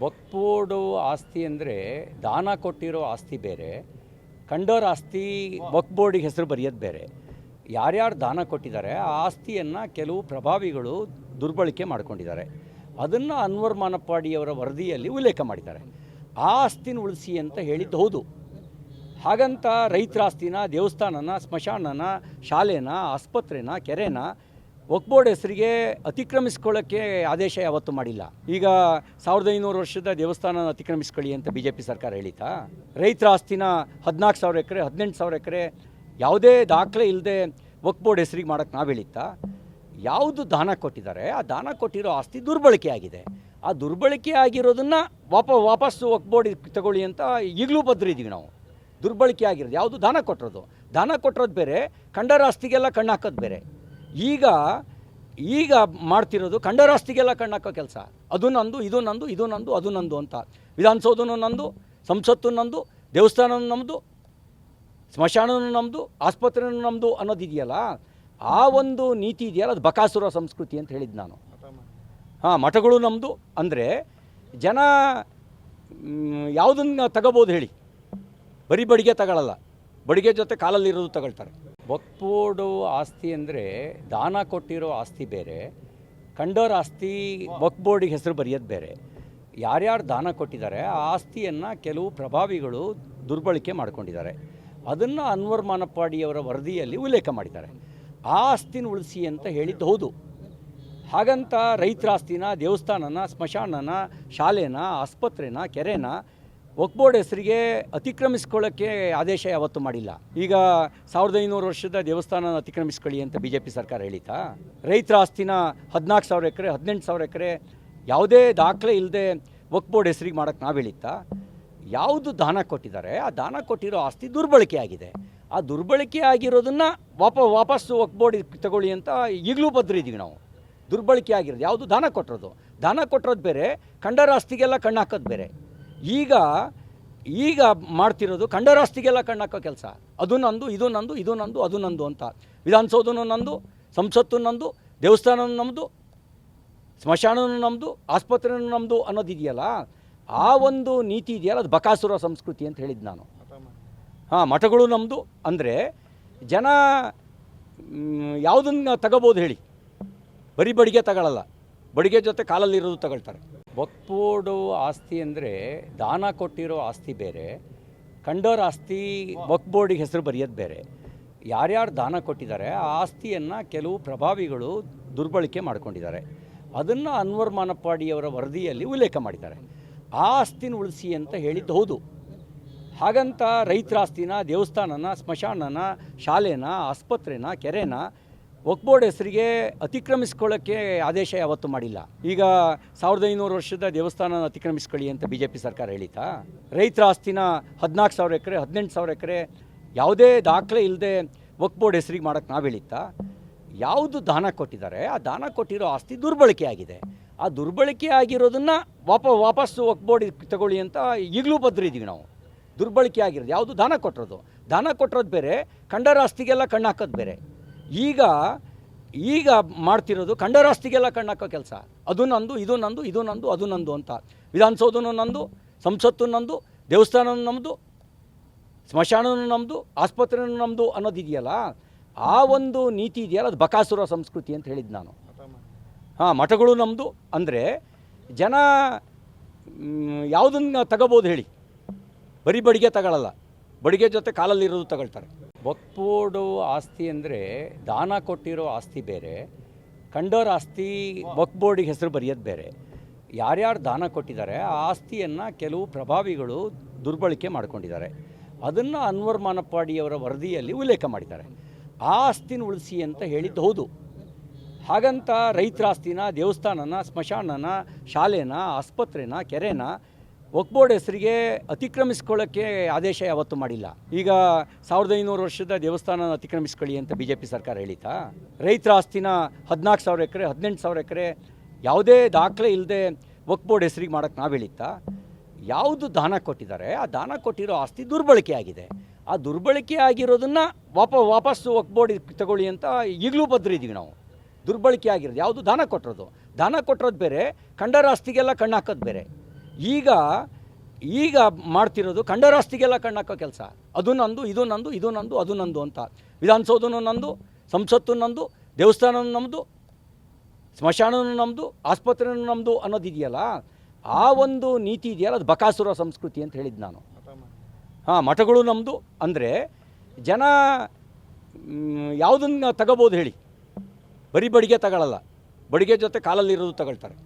ವಕ್ಫ್ board ಆಸ್ತಿ ಅಂದರೆ ದಾನ ಕೊಟ್ಟಿರೋ ಆಸ್ತಿ ಬೇರೆ, ಕಂಡೋರ ಆಸ್ತಿ ವಕ್ಫ್ ಬೋರ್ಡಿಗೆ ಹೆಸರು ಬರೆಯೋದು ಬೇರೆ. ಯಾರ್ಯಾರು ದಾನ ಕೊಟ್ಟಿದ್ದಾರೆ ಆ ಆಸ್ತಿಯನ್ನು ಕೆಲವು ಪ್ರಭಾವಿಗಳು ದುರ್ಬಳಕೆ ಮಾಡ್ಕೊಂಡಿದ್ದಾರೆ. ಅದನ್ನು ಅನ್ವರ್ ಮಾನಪ್ಪಾಡಿಯವರ ವರದಿಯಲ್ಲಿ ಉಲ್ಲೇಖ ಮಾಡಿದ್ದಾರೆ. ಆ ಆಸ್ತಿನ ಉಳಿಸಿ ಅಂತ ಹೇಳಿದ್ದು ಹೌದು. ಹಾಗಂತ ರೈತರ ಆಸ್ತಿನ, ದೇವಸ್ಥಾನನ, ಸ್ಮಶಾನನ, ಶಾಲೆನ, ಆಸ್ಪತ್ರೆನ, ಕೆರೆನ ವಕ್ಫ್ ಬೋರ್ಡ್ ಹೆಸರಿಗೆ ಅತಿಕ್ರಮಿಸ್ಕೊಳ್ಳೋಕ್ಕೆ ಆದೇಶ ಯಾವತ್ತೂ ಮಾಡಿಲ್ಲ. ಈಗ 1500 ವರ್ಷದ ದೇವಸ್ಥಾನ ಅತಿಕ್ರಮಿಸ್ಕೊಳ್ಳಿ ಅಂತ BJP ಸರ್ಕಾರ ಹೇಳಿತಾ? ರೈತರ ಆಸ್ತಿನ 14,000 ಎಕರೆ, 18,000 ಎಕರೆ ಯಾವುದೇ ದಾಖಲೆ ಇಲ್ಲದೆ ವಕ್ಫ್ ಬೋರ್ಡ್ ಹೆಸರಿಗೆ ಮಾಡೋಕ್ಕೆ ನಾವು ಹೇಳಿತ್ತಾ? ಯಾವುದು ದಾನ ಕೊಟ್ಟಿದ್ದಾರೆ ಆ ದಾನ ಕೊಟ್ಟಿರೋ ಆಸ್ತಿ ದುರ್ಬಳಕೆ ಆಗಿದೆ. ಆ ದುರ್ಬಳಕೆ ಆಗಿರೋದನ್ನು ವಾಪಸ್ಸು ವಕ್ಫ್ ಬೋರ್ಡ್ ತಗೊಳ್ಳಿ ಅಂತ ಈಗಲೂ ಬದ್ರಿದ್ದೀವಿ ನಾವು. ದುರ್ಬಳಕೆ ಆಗಿರೋದು ಯಾವುದು? ದಾನ ಕೊಟ್ಟಿರೋದು ಬೇರೆ, ಕಂಡರ ಆಸ್ತಿಗೆಲ್ಲ ಕಣ್ಣು ಹಾಕೋದು ಬೇರೆ. ಈಗ ಮಾಡ್ತಿರೋದು ಕಂಡರ ಆಸ್ತಿಗೆಲ್ಲ ಕಣ್ಣು ಹಾಕೋ ಕೆಲಸ. ಅದು ನಂದು, ಇದು ನಂದು, ಇದು ನಂದು, ಅದು ನಂದು ಅಂತ. ವಿಧಾನಸೌಧನೂ ನಂದು, ಸಂಸತ್ತು ನಂದು, ದೇವಸ್ಥಾನನೂ ನಮ್ಮದು, ಸ್ಮಶಾನನೂ ನಮ್ಮದು, ಆಸ್ಪತ್ರೆನೂ ನಮ್ಮದು ಅನ್ನೋದಿದೆಯಲ್ಲ, ಆ ಒಂದು ನೀತಿ ಇದೆಯಲ್ಲ, ಅದು ಬಕಾಸುರ ಸಂಸ್ಕೃತಿ ಅಂತ ಹೇಳಿದ್ದು ನಾನು. ಮಠಗಳು ನಮ್ಮದು ಅಂದರೆ ಜನ ಯಾವುದನ್ನು ತಗೋಬೋದು ಹೇಳಿ? ಬರೀ ಬಡಿಗೆ ತಗೊಳ್ಳಲ್ಲ, ಬಡಿಗೆ ಜೊತೆ ಕಾಲಲ್ಲಿರೋದು ತಗೊಳ್ತಾರೆ. ವಕ್ಫ್ ಬೋರ್ಡು ಆಸ್ತಿ ಅಂದರೆ ದಾನ ಕೊಟ್ಟಿರೋ ಆಸ್ತಿ ಬೇರೆ, ಕಂಡೋರ ಆಸ್ತಿ ವಕ್ಫ್ ಬೋರ್ಡಿಗೆ ಹೆಸರು ಬರೆಯೋದು ಬೇರೆ. ಯಾರ್ಯಾರು ದಾನ ಕೊಟ್ಟಿದ್ದಾರೆ ಆ ಆಸ್ತಿಯನ್ನು ಕೆಲವು ಪ್ರಭಾವಿಗಳು ದುರ್ಬಳಕೆ ಮಾಡ್ಕೊಂಡಿದ್ದಾರೆ. ಅದನ್ನು ಅನ್ವರ್ ಮಾನಪ್ಪಾಡಿಯವರ ವರದಿಯಲ್ಲಿ ಉಲ್ಲೇಖ ಮಾಡಿದ್ದಾರೆ. ಆ ಆಸ್ತಿನ ಉಳಿಸಿ ಅಂತ ಹೇಳಿದ್ದು ಹೌದು. ಹಾಗಂತ ರೈತರ ಆಸ್ತಿನ, ದೇವಸ್ಥಾನನ, ಸ್ಮಶಾನನ, ಶಾಲೆನ, ಆಸ್ಪತ್ರೆನ, ಕೆರೆನ ವಕ್ಫ್ ಬೋರ್ಡ್ ಹೆಸರಿಗೆ ಅತಿಕ್ರಮಿಸ್ಕೊಳ್ಳೋಕ್ಕೆ ಆದೇಶ ಯಾವತ್ತೂ ಮಾಡಿಲ್ಲ. ಈಗ 1500 ವರ್ಷದ ದೇವಸ್ಥಾನ ಅತಿಕ್ರಮಿಸ್ಕೊಳ್ಳಿ ಅಂತ BJP ಸರ್ಕಾರ ಹೇಳಿತಾ? ರೈತರ ಆಸ್ತಿನ 14,000 ಎಕರೆ, 18,000 ಎಕರೆ ಯಾವುದೇ ದಾಖಲೆ ಇಲ್ಲದೆ ವಕ್ಫ್ ಬೋರ್ಡ್ ಹೆಸರಿಗೆ ಮಾಡೋಕ್ಕೆ ನಾವು ಹೇಳಿತ್ತಾ? ಯಾವುದು ದಾನ ಕೊಟ್ಟಿದ್ದಾರೆ ಆ ದಾನ ಕೊಟ್ಟಿರೋ ಆಸ್ತಿ ದುರ್ಬಳಕೆ ಆಗಿದೆ. ಆ ದುರ್ಬಳಕೆ ಆಗಿರೋದನ್ನು ವಾಪಸ್ಸು ವಕ್ಫ್ ಬೋರ್ಡ್ ತಗೊಳ್ಳಿ ಅಂತ ಈಗಲೂ ಬದ್ರಿದ್ದೀವಿ ನಾವು. ದುರ್ಬಳಕೆ ಆಗಿರೋದು ಯಾವುದು? ದಾನ ಕೊಟ್ಟಿರೋದು ಬೇರೆ, ಕಂಡರ ಆಸ್ತಿಗೆಲ್ಲ ಕಣ್ಣು ಹಾಕೋದು ಬೇರೆ. ಈಗ ಮಾಡ್ತಿರೋದು ಕಂಡರ ಆಸ್ತಿಗೆಲ್ಲ ಕಣ್ಣು ಹಾಕೋ ಕೆಲಸ. ಅದು ನಂದು, ಇದು ನಂದು, ಇದು ನಂದು, ಅದು ನಂದು ಅಂತ. ವಿಧಾನಸೌಧನೂ ನಂದು, ಸಂಸತ್ತು ನಂದು, ದೇವಸ್ಥಾನನೂ ನಮ್ಮದು, ಸ್ಮಶಾನನೂ ನಮ್ಮದು, ಆಸ್ಪತ್ರೆನೂ ನಮ್ಮದು ಅನ್ನೋದಿದೆಯಲ್ಲ, ಆ ಒಂದು ನೀತಿ ಇದೆಯಲ್ಲ, ಅದು ಬಕಾಸುರ ಸಂಸ್ಕೃತಿ ಅಂತ ಹೇಳಿದ್ದು ನಾನು. ಮಠಗಳು ನಮ್ಮದು ಅಂದರೆ ಜನ ಯಾವುದನ್ನು ತಗೋಬೋದು ಹೇಳಿ? ಬರೀ ಬಡಿಗೆ ತಗೊಳ್ಳಲ್ಲ, ಬಡಿಗೆ ಜೊತೆ ಕಾಲಲ್ಲಿರೋದು ತಗೊಳ್ತಾರೆ. ವಕ್ಫ್ ಬೋರ್ಡು ಆಸ್ತಿ ಅಂದರೆ ದಾನ ಕೊಟ್ಟಿರೋ ಆಸ್ತಿ ಬೇರೆ, ಕಂಡೋರ ಆಸ್ತಿ ವಕ್ಫ್ ಬೋರ್ಡಿಗೆ ಹೆಸರು ಬರೆಯೋದು ಬೇರೆ. ಯಾರ್ಯಾರು ದಾನ ಕೊಟ್ಟಿದ್ದಾರೆ ಆ ಆಸ್ತಿಯನ್ನು ಕೆಲವು ಪ್ರಭಾವಿಗಳು ದುರ್ಬಳಕೆ ಮಾಡ್ಕೊಂಡಿದ್ದಾರೆ. ಅದನ್ನು ಅನ್ವರ್ ಮಾನಪ್ಪಾಡಿಯವರ ವರದಿಯಲ್ಲಿ ಉಲ್ಲೇಖ ಮಾಡಿದ್ದಾರೆ. ಆ ಆಸ್ತಿನ ಉಳಿಸಿ ಅಂತ ಹೇಳಿದ್ದು ಹೌದು. ಹಾಗಂತ ರೈತರ ಆಸ್ತಿನ, ದೇವಸ್ಥಾನನ, ಸ್ಮಶಾನನ, ಶಾಲೆನ, ಆಸ್ಪತ್ರೆನ, ಕೆರೆನ ವಕ್ಫ್ ಬೋರ್ಡ್ ಹೆಸರಿಗೆ ಅತಿಕ್ರಮಿಸ್ಕೊಳ್ಳೋಕ್ಕೆ ಆದೇಶ ಯಾವತ್ತೂ ಮಾಡಿಲ್ಲ. ಈಗ 1500 ವರ್ಷದ ದೇವಸ್ಥಾನ ಅತಿಕ್ರಮಿಸ್ಕೊಳ್ಳಿ ಅಂತ BJP ಸರ್ಕಾರ ಹೇಳಿತಾ? ರೈತರ ಆಸ್ತಿನ 14,000 ಎಕರೆ, 18,000 ಎಕರೆ ಯಾವುದೇ ದಾಖಲೆ ಇಲ್ಲದೆ ವಕ್ಫ್ ಬೋರ್ಡ್ ಹೆಸರಿಗೆ ಮಾಡೋಕ್ಕೆ ನಾವು ಹೇಳಿತ್ತಾ? ಯಾವುದು ದಾನ ಕೊಟ್ಟಿದ್ದಾರೆ ಆ ದಾನ ಕೊಟ್ಟಿರೋ ಆಸ್ತಿ ದುರ್ಬಳಕೆ ಆಗಿದೆ. ಆ ದುರ್ಬಳಕೆ ಆಗಿರೋದನ್ನು ವಾಪಸ್ಸು ವಕ್ಫ್ ಬೋರ್ಡ್ ತಗೊಳ್ಳಿ ಅಂತ ಈಗಲೂ ಬದ್ರಿದ್ದೀವಿ ನಾವು. ದುರ್ಬಳಕೆ ಆಗಿರೋದು ಯಾವುದು? ದಾನ ಕೊಟ್ಟಿರೋದು ಬೇರೆ, ಕಂಡರ ಆಸ್ತಿಗೆಲ್ಲ ಕಣ್ಣು ಹಾಕೋದು ಬೇರೆ. ಈಗ ಮಾಡ್ತಿರೋದು ಕಂಡರ ಆಸ್ತಿಗೆಲ್ಲ ಕಣ್ಣು ಹಾಕೋ ಕೆಲಸ. ಅದು ನಂದು, ಇದು ನಂದು, ಇದು ನಂದು, ಅದು ನಂದು ಅಂತ. ವಿಧಾನಸೌಧನೂ ನಂದು, ಸಂಸತ್ತು ನಂದು, ದೇವಸ್ಥಾನನೂ ನಮ್ಮದು, ಸ್ಮಶಾನನೂ ನಮ್ಮದು, ಆಸ್ಪತ್ರೆನೂ ನಮ್ಮದು ಅನ್ನೋದಿದೆಯಲ್ಲ, ಆ ಒಂದು ನೀತಿ ಇದೆಯಲ್ಲ, ಅದು ಬಕಾಸುರ ಸಂಸ್ಕೃತಿ ಅಂತ ಹೇಳಿದ್ದು ನಾನು. ಮಠಗಳು ನಮ್ಮದು ಅಂದರೆ ಜನ ಯಾವುದನ್ನು ತಗೋಬೋದು ಹೇಳಿ? ಬರೀ ಬಡಿಗೆ ತಗೊಳ್ಳಲ್ಲ, ಬಡಿಗೆ ಜೊತೆ ಕಾಲಲ್ಲಿರೋದು ತಗೊಳ್ತಾರೆ. ವಕ್ಫ್ ಬೋರ್ಡು ಆಸ್ತಿ ಅಂದರೆ ದಾನ ಕೊಟ್ಟಿರೋ ಆಸ್ತಿ ಬೇರೆ, ಕಂಡೋರ ಆಸ್ತಿ ವಕ್ಫ್ ಬೋರ್ಡಿಗೆ ಹೆಸರು ಬರೆಯೋದು ಬೇರೆ. ಯಾರ್ಯಾರು ದಾನ ಕೊಟ್ಟಿದ್ದಾರೆ ಆ ಆಸ್ತಿಯನ್ನು ಕೆಲವು ಪ್ರಭಾವಿಗಳು ದುರ್ಬಳಕೆ ಮಾಡ್ಕೊಂಡಿದ್ದಾರೆ. ಅದನ್ನು ಅನ್ವರ್ ಮಾನಪ್ಪಾಡಿಯವರ ವರದಿಯಲ್ಲಿ ಉಲ್ಲೇಖ ಮಾಡಿದ್ದಾರೆ. ಆ ಆಸ್ತಿನ ಉಳಿಸಿ ಅಂತ ಹೇಳಿದ್ದು ಹೌದು. ಹಾಗಂತ ರೈತರ ಆಸ್ತಿನ, ದೇವಸ್ಥಾನನ, ಸ್ಮಶಾನನ, ಶಾಲೆನ, ಆಸ್ಪತ್ರೆನ, ಕೆರೆನ ವಕ್ಫ್ ಬೋರ್ಡ್ ಹೆಸರಿಗೆ ಅತಿಕ್ರಮಿಸ್ಕೊಳ್ಳೋಕ್ಕೆ ಆದೇಶ ಯಾವತ್ತೂ ಮಾಡಿಲ್ಲ. ಈಗ 1500 ವರ್ಷದ ದೇವಸ್ಥಾನ ಅತಿಕ್ರಮಿಸ್ಕೊಳ್ಳಿ ಅಂತ BJP ಸರ್ಕಾರ ಹೇಳಿತಾ? ರೈತರ ಆಸ್ತಿನ 14,000 ಎಕರೆ, 18,000 ಎಕರೆ ಯಾವುದೇ ದಾಖಲೆ ಇಲ್ಲದೆ ವಕ್ಫ್ ಬೋರ್ಡ್ ಹೆಸರಿಗೆ ಮಾಡೋಕ್ಕೆ ನಾವು ಹೇಳಿತ್ತಾ? ಯಾವುದು ದಾನ ಕೊಟ್ಟಿದ್ದಾರೆ ಆ ದಾನ ಕೊಟ್ಟಿರೋ ಆಸ್ತಿ ದುರ್ಬಳಕೆ ಆಗಿದೆ. ಆ ದುರ್ಬಳಕೆ ಆಗಿರೋದನ್ನು ವಾಪಸ್ಸು ವಕ್ಫ್ ಬೋರ್ಡ್ ತಗೊಳ್ಳಿ ಅಂತ ಈಗಲೂ ಬದ್ರಿದ್ದೀವಿ ನಾವು. ದುರ್ಬಳಕೆ ಆಗಿರೋದು ಯಾವುದು? ದಾನ ಕೊಟ್ಟಿರೋದು ಬೇರೆ, ಕಂಡರ ಆಸ್ತಿಗೆಲ್ಲ ಕಣ್ಣು ಹಾಕೋದು ಬೇರೆ. ಈಗ ಈಗ ಮಾಡ್ತಿರೋದು ಕಂಡೋರ ಆಸ್ತಿಗೆಲ್ಲ ಕಣ್ಣಾಕೋ ಕೆಲಸ. ಅದು ನಂದು, ಇದು ನಂದು, ಇದು ನಂದು, ಅದು ನಂದು ಅಂತ. ವಿಧಾನಸೌಧನೂ ನಂದು, ಸಂಸತ್ತು ನಂದು, ದೇವಸ್ಥಾನ ನಮ್ಮದು, ಸ್ಮಶಾನನೂ ನಮ್ಮದು, ಆಸ್ಪತ್ರೆನೂ ನಮ್ಮದು ಅನ್ನೋದಿದೆಯಲ್ಲ, ಆ ಒಂದು ನೀತಿ ಇದೆಯಲ್ಲ, ಅದು ಬಕಾಸುರ ಸಂಸ್ಕೃತಿ ಅಂತ ಹೇಳಿದ್ದು ನಾನು. ಹಾಂ, ಮಠಗಳು ನಮ್ಮದು ಅಂದರೆ ಜನ ಯಾವುದನ್ನು ತಗೋಬೋದು ಹೇಳಿ? ಬರೀ ಬಡಿಗೆ ತಗೊಳ್ಳಲ್ಲ, ಬಡಿಗೆ ಜೊತೆ ಕಾಲಲ್ಲಿರೋದು ತಗೊಳ್ತಾರೆ.